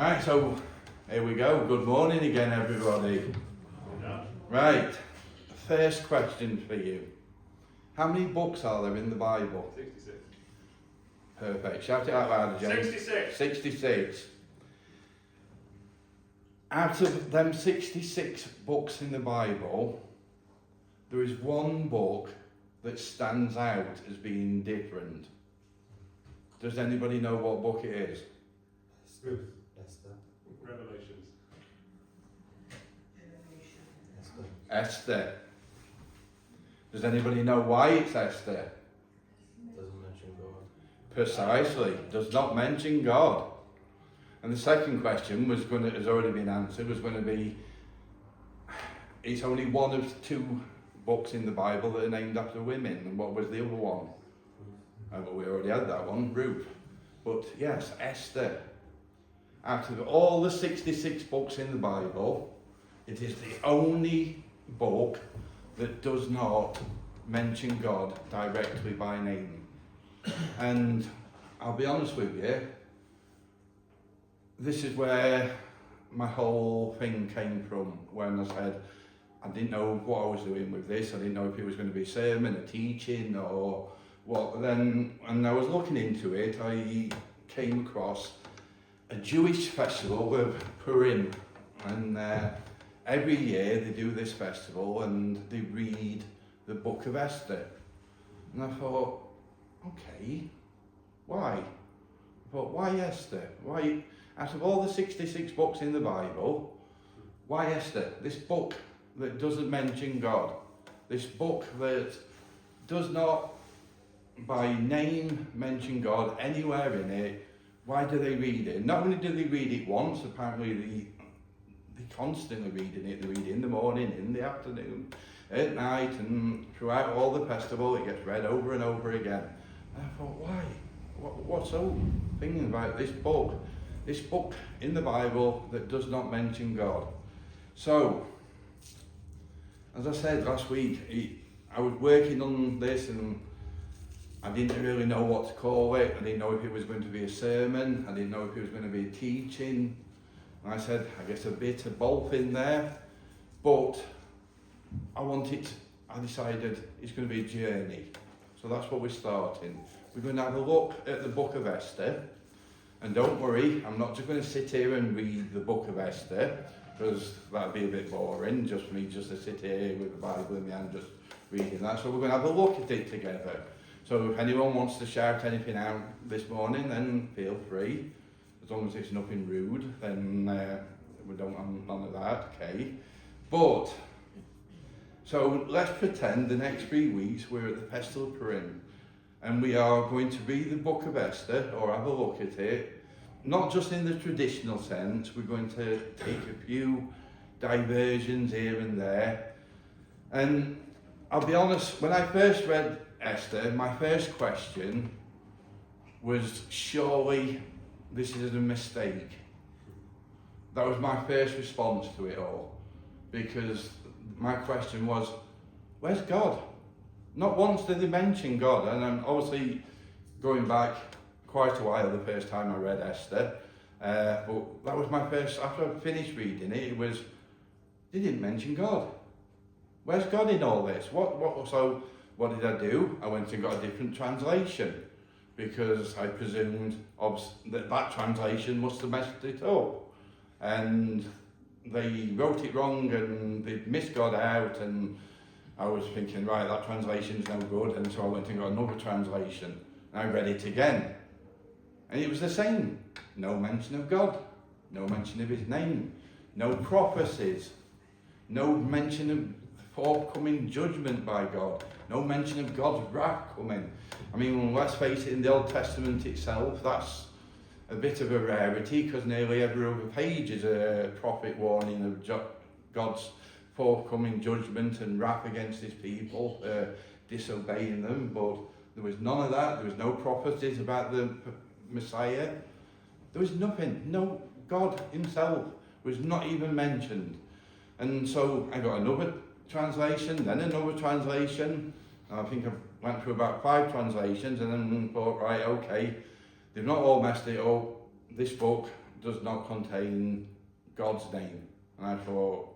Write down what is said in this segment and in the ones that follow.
Right, so here we go. Good morning again, everybody. Right, first question for you. How many books are there in the Bible? 66. Perfect. Shout it out loud, James. 66. 66. Out of them 66 books in the Bible, there is one book that stands out as being different. Does anybody know what book it is? Ruth. Esther. Revelations. Esther. Does anybody know why it's Esther? Doesn't mention God. Precisely. Does not mention God. And the second question has already been answered, was going to be, it's only one of two books in the Bible that are named after women. And what was the other one? Well, we already had that one, Ruth. But yes, Esther. Out of all the 66 books in the Bible, it is the only book that does not mention God directly by name. And I'll be honest with you, this is where my whole thing came from, when I said I didn't know what I was doing with this. I didn't know if it was going to be a sermon, a teaching, or what. Then, and I was looking into it, I came across a Jewish festival of Purim, and every year they do this festival and they read the Book of Esther. And I thought, okay, why? I thought, why Esther? Why, out of all the 66 books in the Bible, why Esther? This book that doesn't mention God, this book that does not by name mention God anywhere in it. Why do they read it? Not only do they read it once, apparently they constantly reading it. They read it in the morning, in the afternoon, at night, and throughout all the festival it gets read over and over again. And I thought, why? What's so thinking about this book in the Bible that does not mention God? So, as I said last week, I was working on this and I didn't really know what to call it. I didn't know if it was going to be a sermon. I didn't know if it was going to be a teaching. And I said, I guess a bit of both in there. But I decided it's going to be a journey. So that's what we're starting. We're going to have a look at the Book of Esther. And don't worry, I'm not just going to sit here and read the Book of Esther, because that'd be a bit boring, just for me just to sit here with the Bible in my hand just reading that. So we're going to have a look at it together. So if anyone wants to shout anything out this morning, then feel free. As long as it's nothing rude, then we don't have none of that, okay? But, so let's pretend the next 3 weeks we're at the Festival of Purim, and we are going to read the Book of Esther, or have a look at it, not just in the traditional sense. We're going to take a few diversions here and there. And I'll be honest, when I first read Esther, my first question was, surely this is a mistake. That was my first response to it all, because my question was, where's God? Not once did they mention God. And I'm obviously going back quite a while the first time I read Esther, but that was my first, after I finished reading it, they didn't mention God. Where's God in all this? So what did I do? I went and got a different translation, because I presumed that translation must have messed it up. And they wrote it wrong and they missed God out, and I was thinking, right, that translation's no good, and so I went and got another translation. And I read it again. And it was the same. No mention of God, no mention of his name, no prophecies, no mention of forthcoming judgment by God, no mention of God's wrath coming. I mean, let's face it, in the Old Testament itself, that's a bit of a rarity, because nearly every other page is a prophet warning of God's forthcoming judgment and wrath against his people, disobeying them. But there was none of that. There was no prophecies about the Messiah. There was nothing. No, God himself was not even mentioned. And so I got another translation, then another translation. I think I went through about 5 translations, and then thought, right, okay, they've not all messed it up. This book does not contain God's name. And I thought,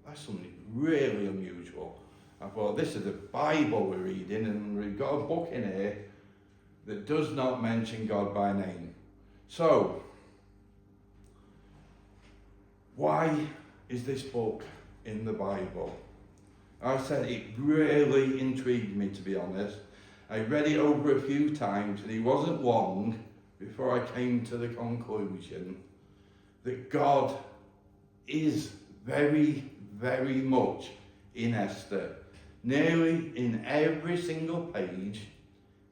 that's something really unusual. I thought, this is the Bible we're reading, and we've got a book in here that does not mention God by name. So, why is this book in the Bible? I said it really intrigued me, to be honest. I read it over a few times, and it wasn't long before I came to the conclusion that God is very, very much in Esther. Nearly in every single page,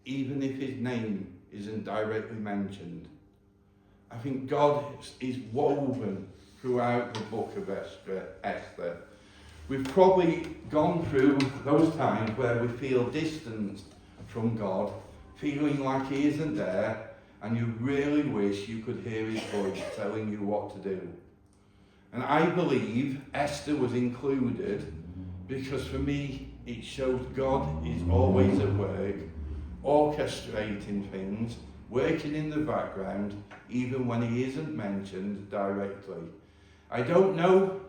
even if his name isn't directly mentioned. I think God is woven throughout the book of Esther. We've probably gone through those times where we feel distanced from God, feeling like he isn't there, and you really wish you could hear his voice telling you what to do. And I believe Esther was included because for me it shows God is always at work, orchestrating things, working in the background, even when he isn't mentioned directly. I don't know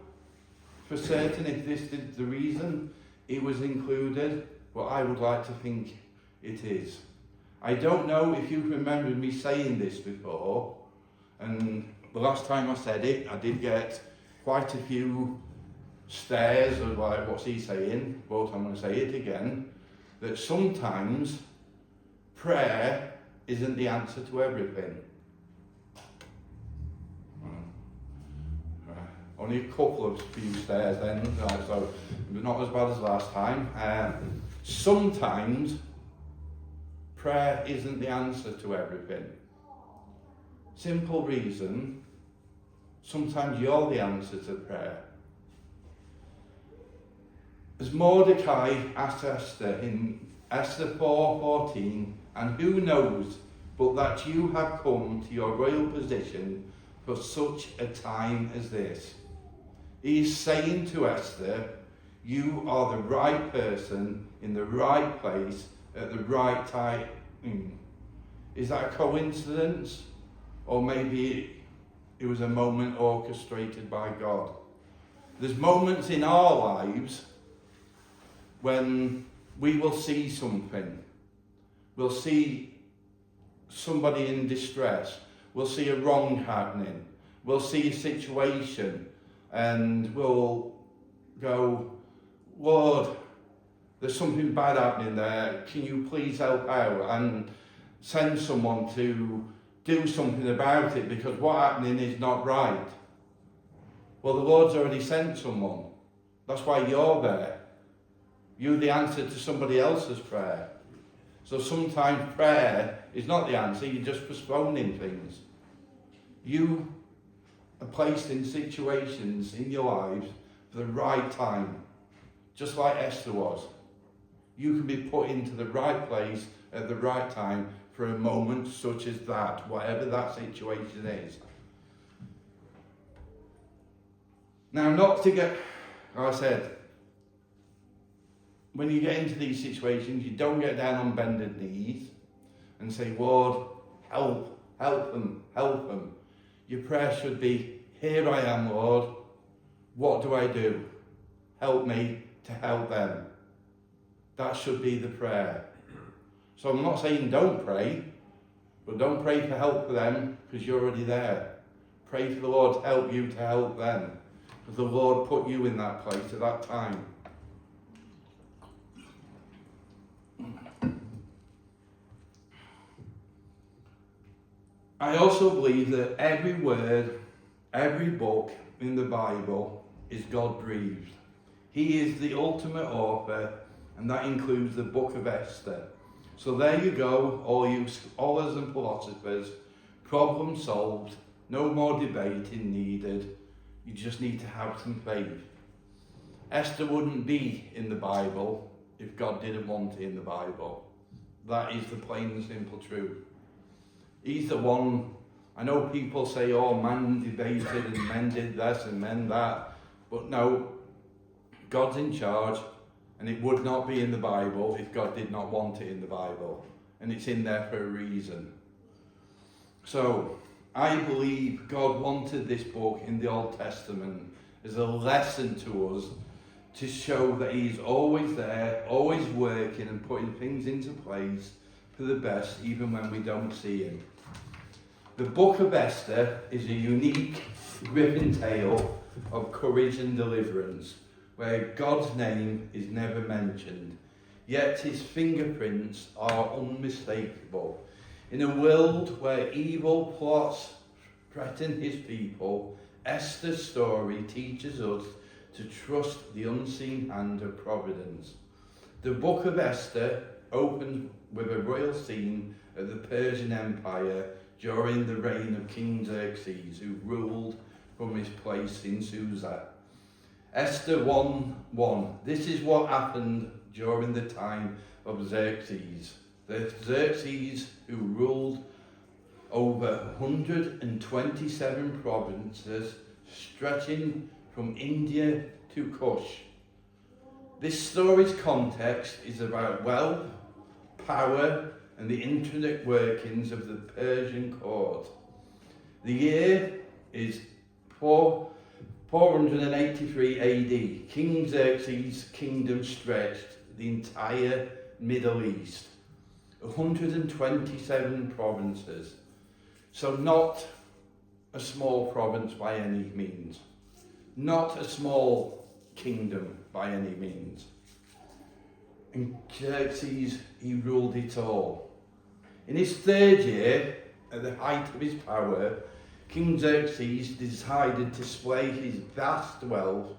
for certain if this is the reason it was included, but I would like to think it is. I don't know if you remember me saying this before, and the last time I said it, I did get quite a few stares of like, what's he saying? But I'm going to say it again, that sometimes prayer isn't the answer to everything. Only a couple of few stares then, so not as bad as last time. Sometimes prayer isn't the answer to everything. Simple reason, sometimes you're the answer to prayer. As Mordecai asked Esther in Esther 4:14, and who knows but that you have come to your royal position for such a time as this. He is saying to Esther, you are the right person in the right place at the right time. Is that a coincidence? Or maybe it was a moment orchestrated by God. There's moments in our lives when we will see something. We'll see somebody in distress. We'll see a wrong happening. We'll see a situation and we'll go, Lord, there's something bad happening there. Can you please help out and send someone to do something about it, because what's happening is not right. Well, the Lord's already sent someone. That's why you're there. You're the answer to somebody else's prayer. So sometimes prayer is not the answer, you're just postponing things. You are placed in situations in your lives for the right time, just like Esther was. You can be put into the right place at the right time for a moment such as that, whatever that situation is. Now, not to get, like I said, when you get into these situations, you don't get down on bended knees and say, Lord, help them. Your prayer should be, here I am, Lord. What do I do? Help me to help them. That should be the prayer. So I'm not saying don't pray, but don't pray for help for them because you're already there. Pray for the Lord to help you to help them, because the Lord put you in that place at that time. I also believe that every word, every book in the Bible is God-breathed. He is the ultimate author, and that includes the Book of Esther. So there you go, all you scholars and philosophers, problem solved, no more debating needed. You just need to have some faith. Esther wouldn't be in the Bible if God didn't want it in the Bible. That is the plain and simple truth. He's the one. I know people say, oh, man debated and men did this and men that. But no, God's in charge, and it would not be in the Bible if God did not want it in the Bible. And it's in there for a reason. So, I believe God wanted this book in the Old Testament as a lesson to us to show that he's always there, always working and putting things into place for the best, even when we don't see him. The Book of Esther is a unique, gripping tale of courage and deliverance, where God's name is never mentioned, yet his fingerprints are unmistakable. In a world where evil plots threaten his people, Esther's story teaches us to trust the unseen hand of providence. The Book of Esther opens with a royal scene of the Persian Empire during the reign of King Xerxes, who ruled from his place in Susa. Esther 1:1. This is what happened during the time of Xerxes. The Xerxes who ruled over 127 provinces, stretching from India to Kush. This story's context is about wealth, power, and the intricate workings of the Persian court. The year is 483 AD. King Xerxes' kingdom stretched the entire Middle East, 127 provinces. So not a small province by any means. Not a small kingdom by any means. And Xerxes, he ruled it all. In his third year, at the height of his power, King Xerxes decided to display his vast wealth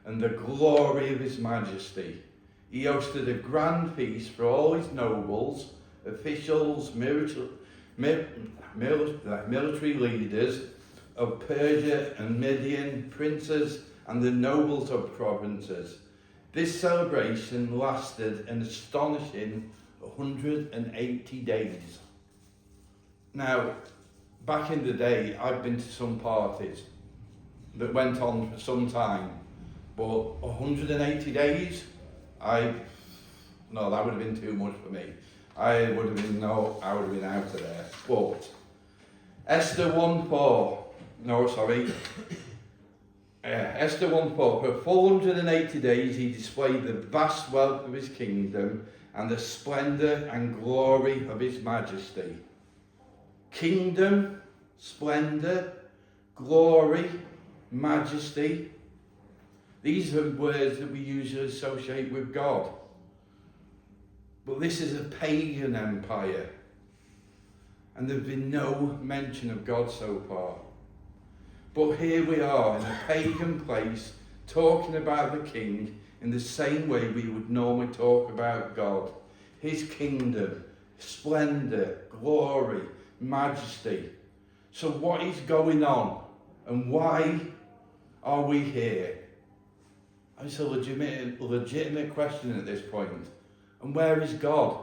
and the glory of his majesty. He hosted a grand feast for all his nobles, officials, military leaders of Persia and Midian, princes and the nobles of provinces. This celebration lasted an astonishing 180 days. Now, back in the day, I've been to some parties that went on for some time, but 180 days, no, that would have been too much for me. I would have been out of there. But Esther 1:4, Esther 1:4, for 480 days he displayed the vast wealth of his kingdom and the splendour and glory of his majesty. Kingdom, splendour, glory, majesty. These are words that we usually associate with God. But this is a pagan empire, and there's been no mention of God so far. But here we are in a pagan place, talking about the king in the same way we would normally talk about God. His kingdom, splendour, glory, majesty. So what is going on, and why are we here? It's a legitimate question at this point. And where is God?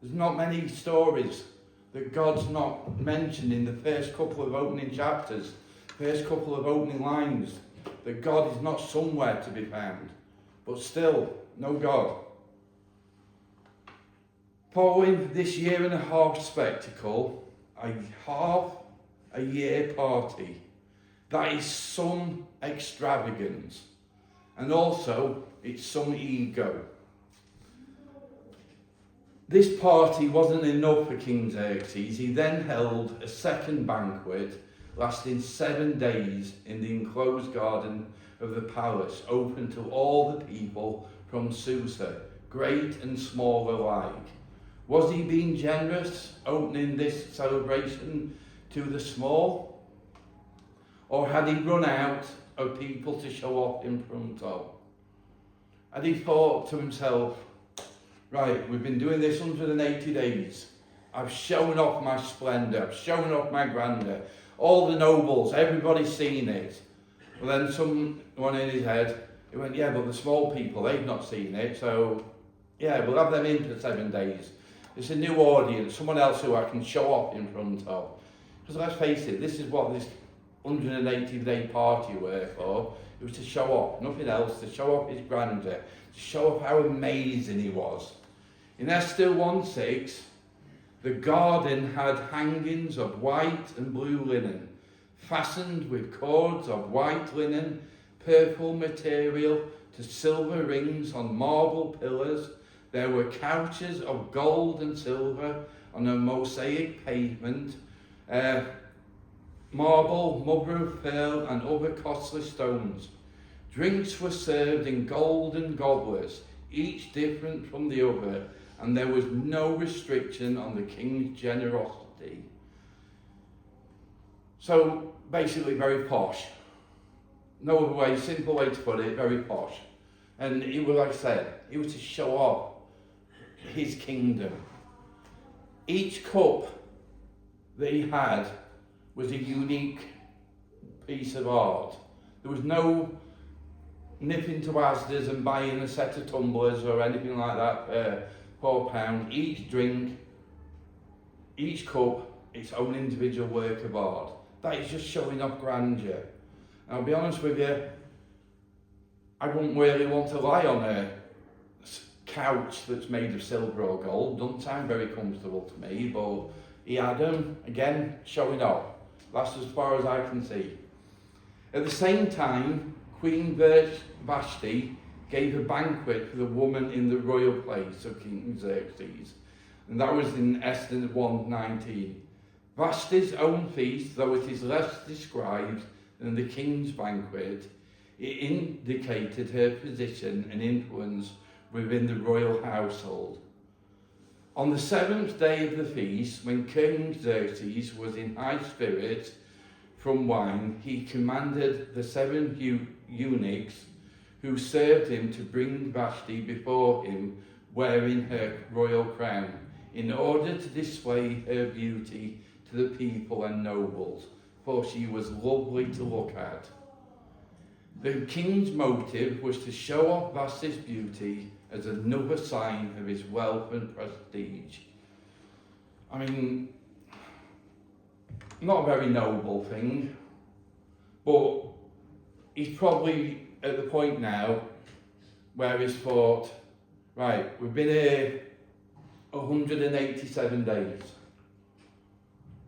There's not many stories that God's not mentioned in the first couple of opening chapters, first couple of opening lines, that God is not somewhere to be found. But still, no God. Following this year and a half spectacle, a half-a-year party, that is some extravagance. And also, it's some ego. This party wasn't enough for King Xerxes. He then held a second banquet lasting 7 days in the enclosed garden of the palace, open to all the people from Susa, great and small alike. Was he being generous, opening this celebration to the small? Or had he run out of people to show off in front of? Had he thought to himself, right, we've been doing this 180 days. I've shown off my splendour. I've shown off my grandeur. All the nobles, everybody's seen it. Well, then someone in his head, he went, yeah, but the small people, they've not seen it. So, yeah, we'll have them in for 7 days. It's a new audience, someone else who I can show off in front of. Because let's face it, this is what this 180-day party were for. It was to show off, nothing else, to show off his grandeur, to show off how amazing he was. In Esther 1:6, The garden had hangings of white and blue linen, fastened with cords of white linen, purple material, to silver rings on marble pillars. There were couches of gold and silver on a mosaic pavement, marble, mother of pearl, and other costly stones. Drinks were served in golden goblets, each different from the other, and there was no restriction on the king's generosity. So basically very posh. No other way, simple way to put it, very posh. And it was, like I said, it was to show off his kingdom. Each cup that he had was a unique piece of art. There was no nipping to Asda's and buying a set of tumblers or anything like that for £4. Each drink, each cup, its own individual work of art. That is just showing off grandeur. And I'll be honest with you, I wouldn't really want to lie on a couch that's made of silver or gold. Doesn't sound very comfortable to me, but he had them, again, showing off. That's as far as I can see. At the same time, Queen Vashti gave a banquet for the woman in the royal place of King Xerxes. And that was in Esther 1:19. Vashti's own feast, though it is less described than the king's banquet, it indicated her position and influence within the royal household. On the 7th day of the feast, when King Xerxes was in high spirits from wine, he commanded the 7 eunuchs who served him to bring Vashti before him wearing her royal crown, in order to display her beauty to the people and nobles, for she was lovely to look at. The king's motive was to show off Vashti's beauty as another sign of his wealth and prestige. I mean, not a very noble thing, but he's probably at the point now where he's thought, right, we've been here 187 days.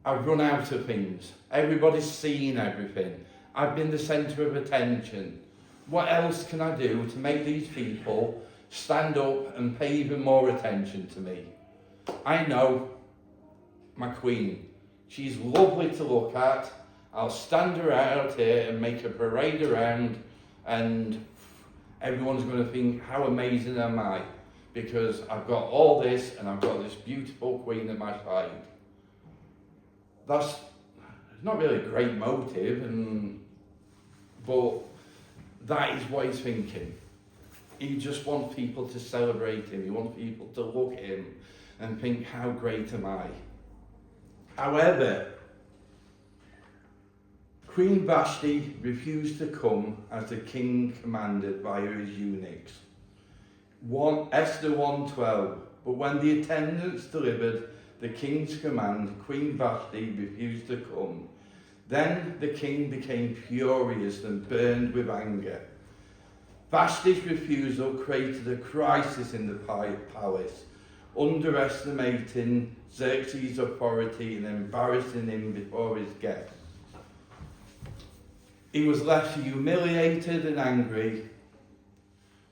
I've run out of things. Everybody's seen everything. I've been the centre of attention. What else can I do to make these people stand up and pay even more attention to me? I know my queen. She's lovely to look at. I'll stand her out here and make a parade around, and everyone's going to think, how amazing am I? Because I've got all this and I've got this beautiful queen at my side. That's not really a great motive, but that is what he's thinking. He just wants people to celebrate him. He wants people to look at him and think, how great am I? However, Queen Vashti refused to come as the king commanded via his eunuchs. Esther 1:12. But when the attendants delivered the king's command, Queen Vashti refused to come. Then the king became furious and burned with anger. Vashti's refusal created a crisis in the palace, underestimating Xerxes' authority and embarrassing him before his guests. He was left humiliated and angry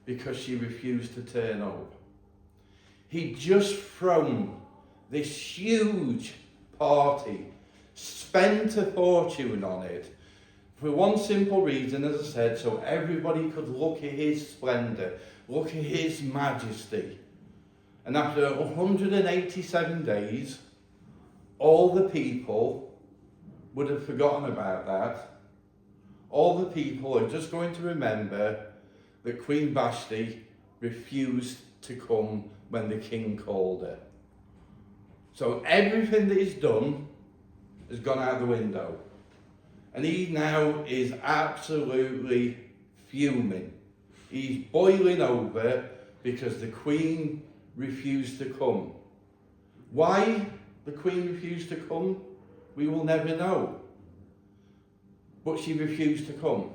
because she refused to turn up. He'd just thrown this huge party, spent a fortune on it, for one simple reason, as I said, so everybody could look at his splendour, look at his majesty. And after 187 days, all the people would have forgotten about that. All the people are just going to remember that Queen Vashti refused to come when the king called her. So everything that he's done has gone out the window. And he now is absolutely fuming. He's boiling over because the queen refused to come. Why the queen refused to come, we will never know. But she refused to come.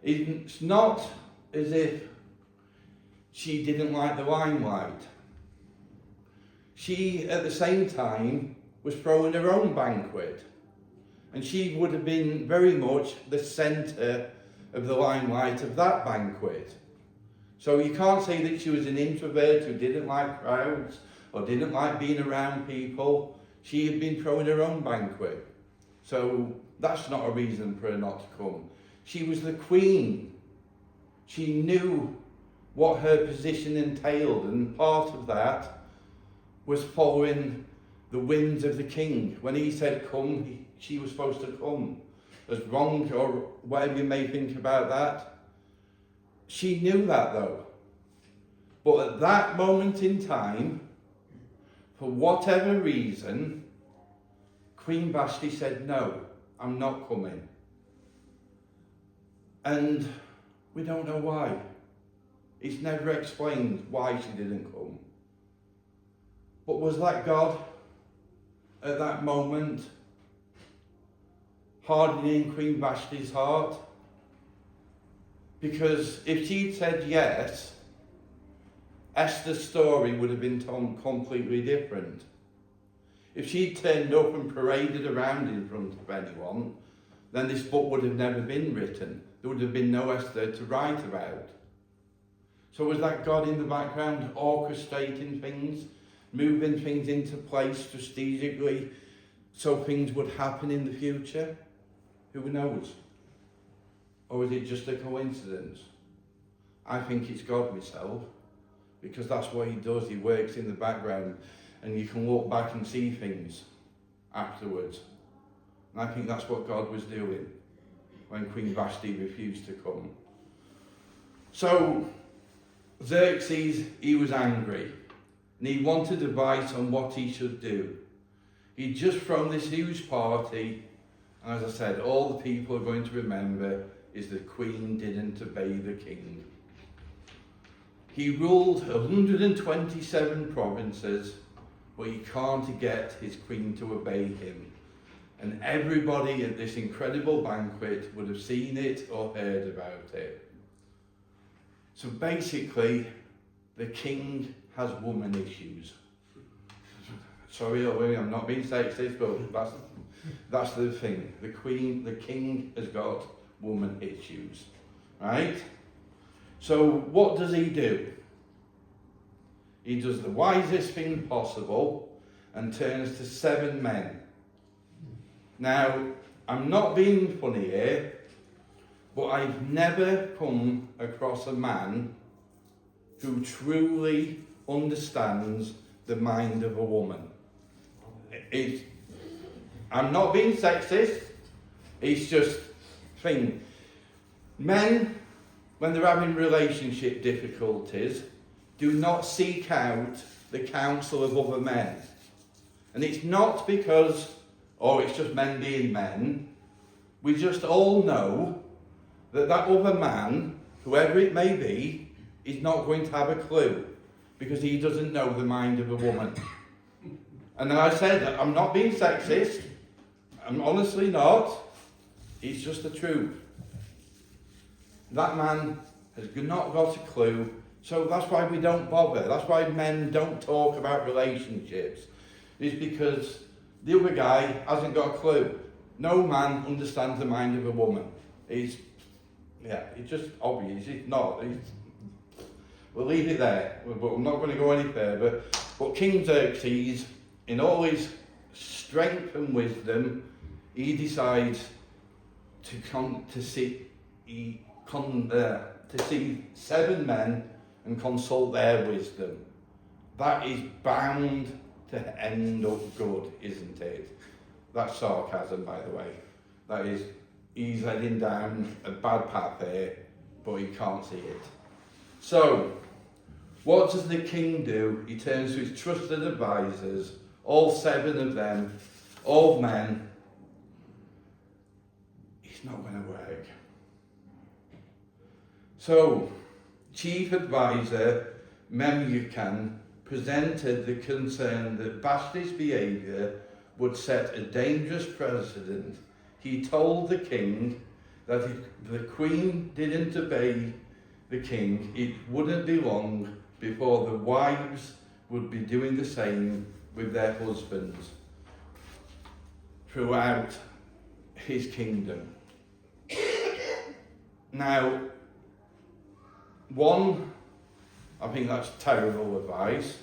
It's not as if she didn't like the limelight. she at the same time was throwing her own banquet. And she would have been very much the centre of the limelight of that banquet. So you can't say that she was an introvert who didn't like crowds or didn't like being around people. She had been throwing her own banquet. So that's not a reason for her not to come. She was the queen. She knew what her position entailed, and part of that was following the whims of the king. When he said come, she was supposed to come. As wrong or whatever you may think about that, she knew that though. But at that moment in time, for whatever reason, Queen Vashti said, no, I'm not coming. And we don't know why. It's never explained why she didn't come. But was that God at that moment hardening Queen Vashti's heart? Because if she'd said yes, Esther's story would have been completely different. If she'd turned up and paraded around in front of anyone, then this book would have never been written. There would have been no Esther to write about. So was that God in the background orchestrating things, moving things into place strategically so things would happen in the future? Who knows? Or is it just a coincidence? I think it's God myself, because that's what he does. He works in the background, and you can look back and see things afterwards. And I think that's what God was doing when Queen Vashti refused to come. So Xerxes, he was angry, and he wanted advice on what he should do. He'd just thrown this huge party, and as I said, all the people are going to remember is the queen didn't obey the king. He ruled 127 provinces, but he can't get his queen to obey him. And everybody at this incredible banquet would have seen it or heard about it. So basically, the king has woman issues. Sorry, I'm not being sexist, but that's the thing. The king has got woman issues, right? So what does he do? He does the wisest thing possible and turns to 7 men. Now, I'm not being funny here, but I've never come across a man who truly understands the mind of a woman. I'm not being sexist, it's just thing. Men, when they're having relationship difficulties, do not seek out the counsel of other men. And it's not because, it's just men being men. We just all know that other man, whoever it may be, is not going to have a clue, because he doesn't know the mind of a woman. And then I said, I'm not being sexist. I'm honestly not. It's just the truth. That man has not got a clue. So that's why we don't bother. That's why men don't talk about relationships. It's because the other guy hasn't got a clue. No man understands the mind of a woman. It's just obvious. It's not. We'll leave it there. But I'm not going to go any further. But King Xerxes, in all his strength and wisdom, he decides to see 7 men and consult their wisdom. That is bound to end up good, isn't it? That's sarcasm, by the way. He's heading down a bad path here, but he can't see it. So, what does the king do? He turns to his trusted advisors, all 7 of them, old men. It's not going to work. So, Chief Advisor Memucan presented the concern that Vashti's behaviour would set a dangerous precedent. He told the king that if the queen didn't obey the king, it wouldn't be long before the wives would be doing the same with their husbands throughout his kingdom. Now, one, I think that's terrible advice.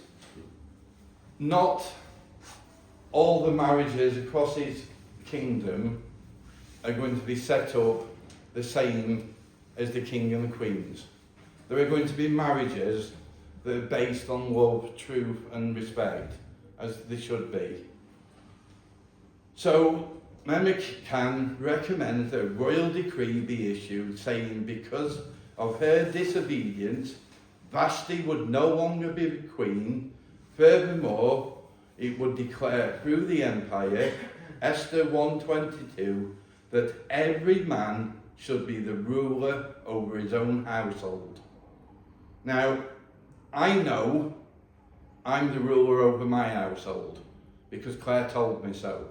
Not all the marriages across his kingdom are going to be set up the same as the king and the queen's. There are going to be marriages that are based on love, truth and respect, as they should be. So, Memucan recommends that a royal decree be issued saying because of her disobedience, Vashti would no longer be the queen. Furthermore, it would declare through the empire, Esther 1:22, that every man should be the ruler over his own household. Now, I know I'm the ruler over my household because Claire told me so.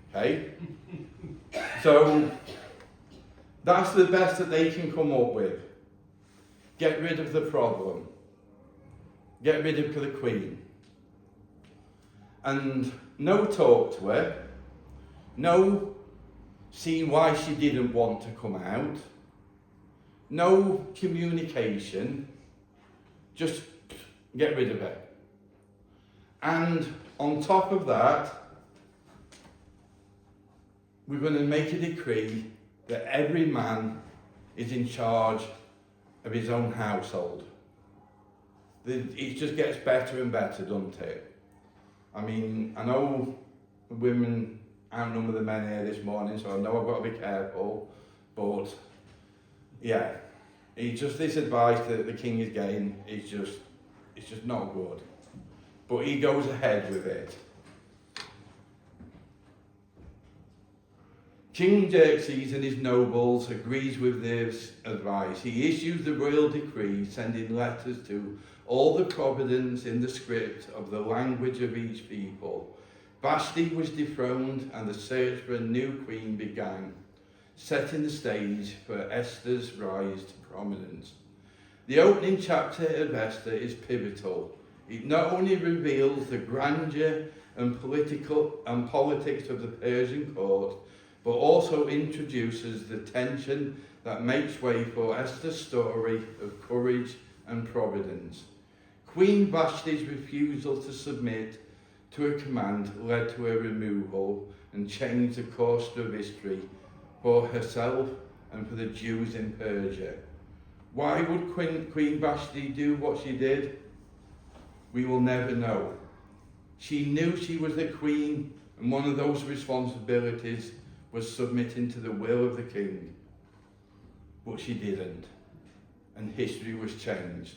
Okay? So, that's the best that they can come up with. Get rid of the problem. Get rid of the queen. And no talk to her. No see why she didn't want to come out. No communication. Just get rid of her. And on top of that, we're going to make a decree that every man is in charge of his own household. It just gets better and better, doesn't it? I mean, I know women outnumber the men here this morning, so I know I've got to be careful, but yeah, this advice that the king is getting is just not good. But he goes ahead with it. King Xerxes and his nobles agrees with this advice. He issues the royal decree, sending letters to all the providence in the script of the language of each people. Vashti was dethroned and the search for a new queen began, setting the stage for Esther's rise to prominence. The opening chapter of Esther is pivotal. It not only reveals the grandeur and politics of the Persian court, but also introduces the tension that makes way for Esther's story of courage and providence. Queen Vashti's refusal to submit to a command led to her removal and changed the course of history for herself and for the Jews in Persia. Why would Queen Vashti do what she did? We will never know. She knew she was the queen, and one of those responsibilities was submitting to the will of the king. But she didn't, and history was changed.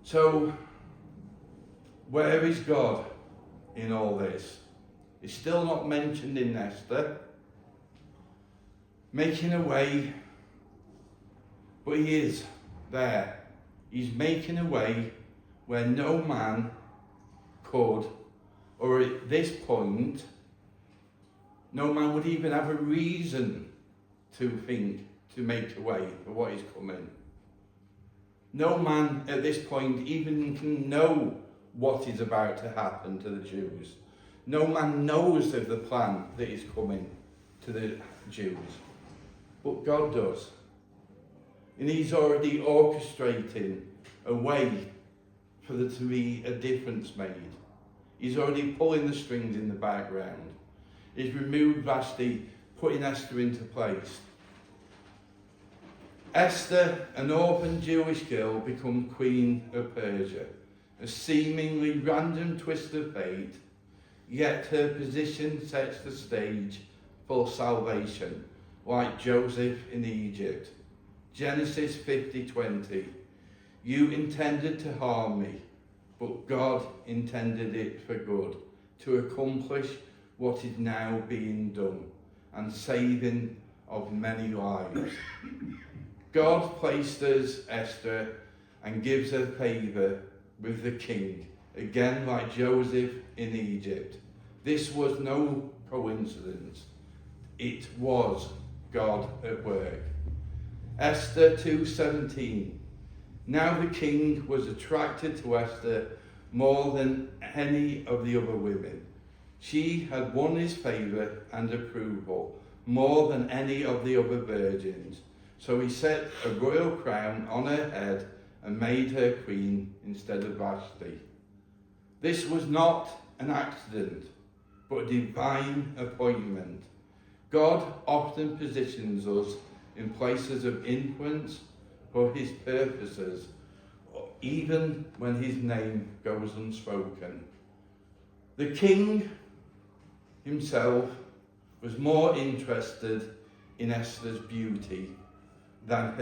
So, where is God in all this? He's still not mentioned in Esther. Making a way, but he is there. He's making a way where no man could, or at this point, no man would even have a reason to think to make a way for what is coming. No man at this point even can know what is about to happen to the Jews. No man knows of the plan that is coming to the Jews. But God does. And he's already orchestrating a way for there to be a difference made. He's already pulling the strings in the background. He's removed Vashti, putting Esther into place. Esther, an orphan Jewish girl, becomes queen of Persia. A seemingly random twist of fate, yet her position sets the stage for salvation, like Joseph in Egypt. Genesis 50:20. You intended to harm me, but God intended it for good, to accomplish what is now being done, and saving of many lives. God placed us, Esther, and gives her favour with the king, again like Joseph in Egypt. This was no coincidence. It was God at work. Esther 2:17. Now the king was attracted to Esther more than any of the other women. She had won his favour and approval more than any of the other virgins. So he set a royal crown on her head and made her queen instead of Vashti. This was not an accident, but a divine appointment. God often positions us in places of influence for his purposes, even when his name goes unspoken. The king himself was more interested in Esther's beauty than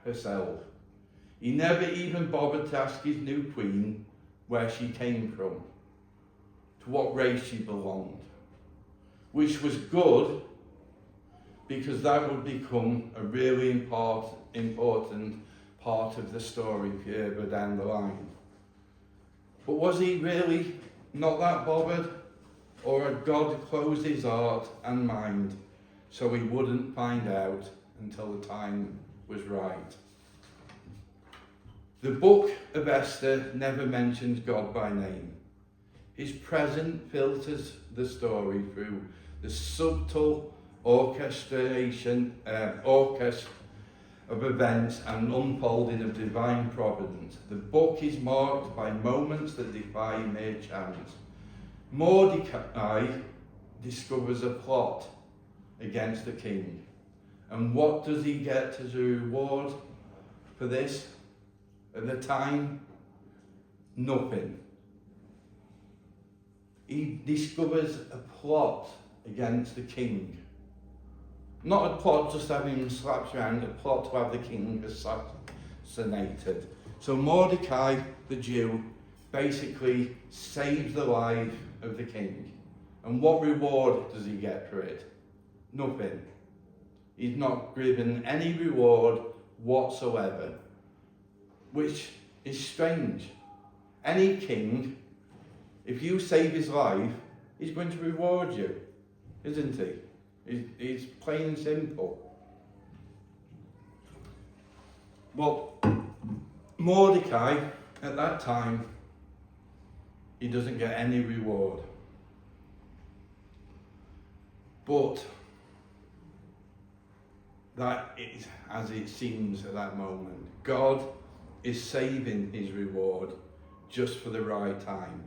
herself. He never even bothered to ask his new queen where she came from, to what race she belonged, which was good because that would become a really important part of the story further down the line. But was he really not that bothered? Or had God closed his heart and mind so he wouldn't find out until the time was right? The Book of Esther never mentions God by name. His presence filters the story through the subtle orchestration of events and unfolding of divine providence. The book is marked by moments that defy mere chance. Mordecai discovers a plot against the king. And what does he get as a reward for this? At the time, nothing. He discovers a plot against the king. Not a plot just having him slapped around, a plot to have the king assassinated. So Mordecai, the Jew, basically saves the life of the king. And what reward does he get for it? Nothing. He's not given any reward whatsoever, which is strange. Any king, if you save his life, he's going to reward you, isn't he? It's plain and simple. Well, Mordecai, at that time, he doesn't get any reward. But that is as it seems at that moment. God is saving his reward just for the right time.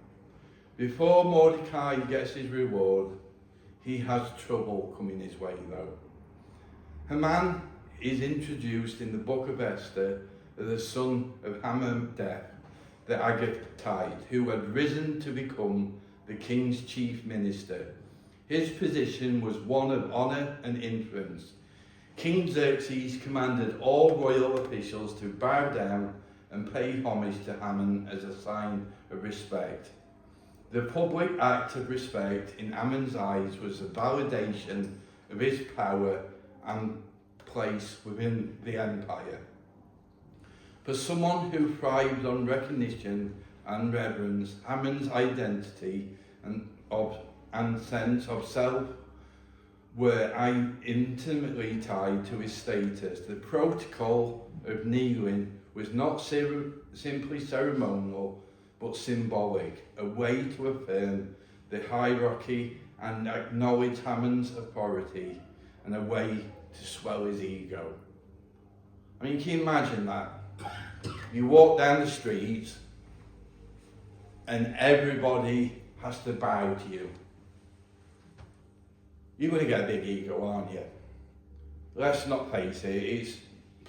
Before Mordecai gets his reward, he has trouble coming his way though. Haman is introduced in the Book of Esther as the son of Hammedatha, the Agagite, who had risen to become the king's chief minister. His position was one of honour and influence. King Xerxes commanded all royal officials to bow down and pay homage to Haman as a sign of respect. The public act of respect in Haman's eyes was a validation of his power and place within the empire. For someone who thrived on recognition and reverence, Haman's identity and sense of self were intimately tied to his status. The protocol of kneeling was not simply ceremonial, but symbolic, a way to affirm the hierarchy and acknowledge Haman's authority, and a way to swell his ego. I mean, can you imagine that? You walk down the street and everybody has to bow to you. You're going to get a big ego, aren't you? Let's not face it, it's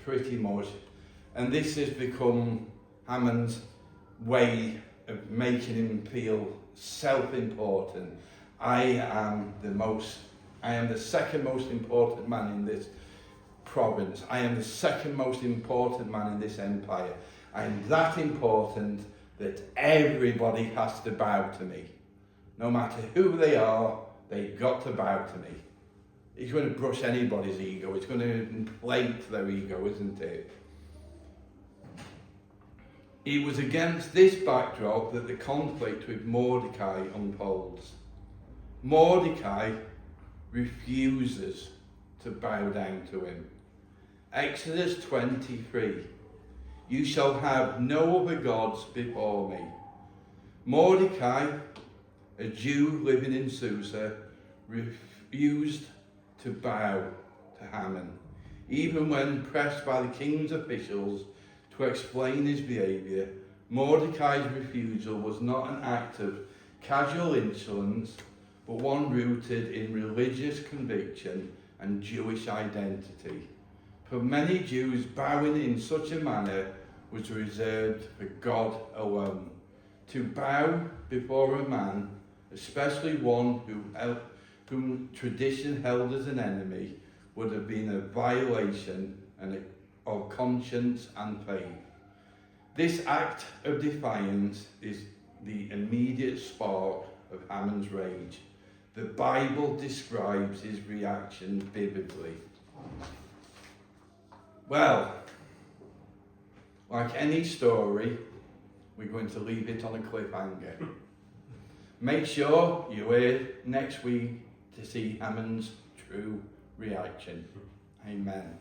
pretty much. And this has become Haman's way of making him feel self-important. I am the second most important man in this province. I am the second most important man in this empire. I am that important that everybody has to bow to me. No matter who they are, they've got to bow to me. It's going to brush anybody's ego. It's going to inflate their ego, isn't it? It was against this backdrop that the conflict with Mordecai unfolds. Mordecai refuses to bow down to him. Exodus 23. You shall have no other gods before me. Mordecai, a Jew living in Susa, refused to bow to Haman, even when pressed by the king's officials to explain his behaviour. Mordecai's refusal was not an act of casual insolence, but one rooted in religious conviction and Jewish identity. For many Jews, bowing in such a manner was reserved for God alone. To bow before a man, especially one whom tradition held as an enemy, would have been a violation of conscience and faith. This act of defiance is the immediate spark of Haman's rage. The Bible describes his reaction vividly. Well, like any story, we're going to leave it on a cliffhanger. Make sure you're here next week to see Haman's true reaction. Amen.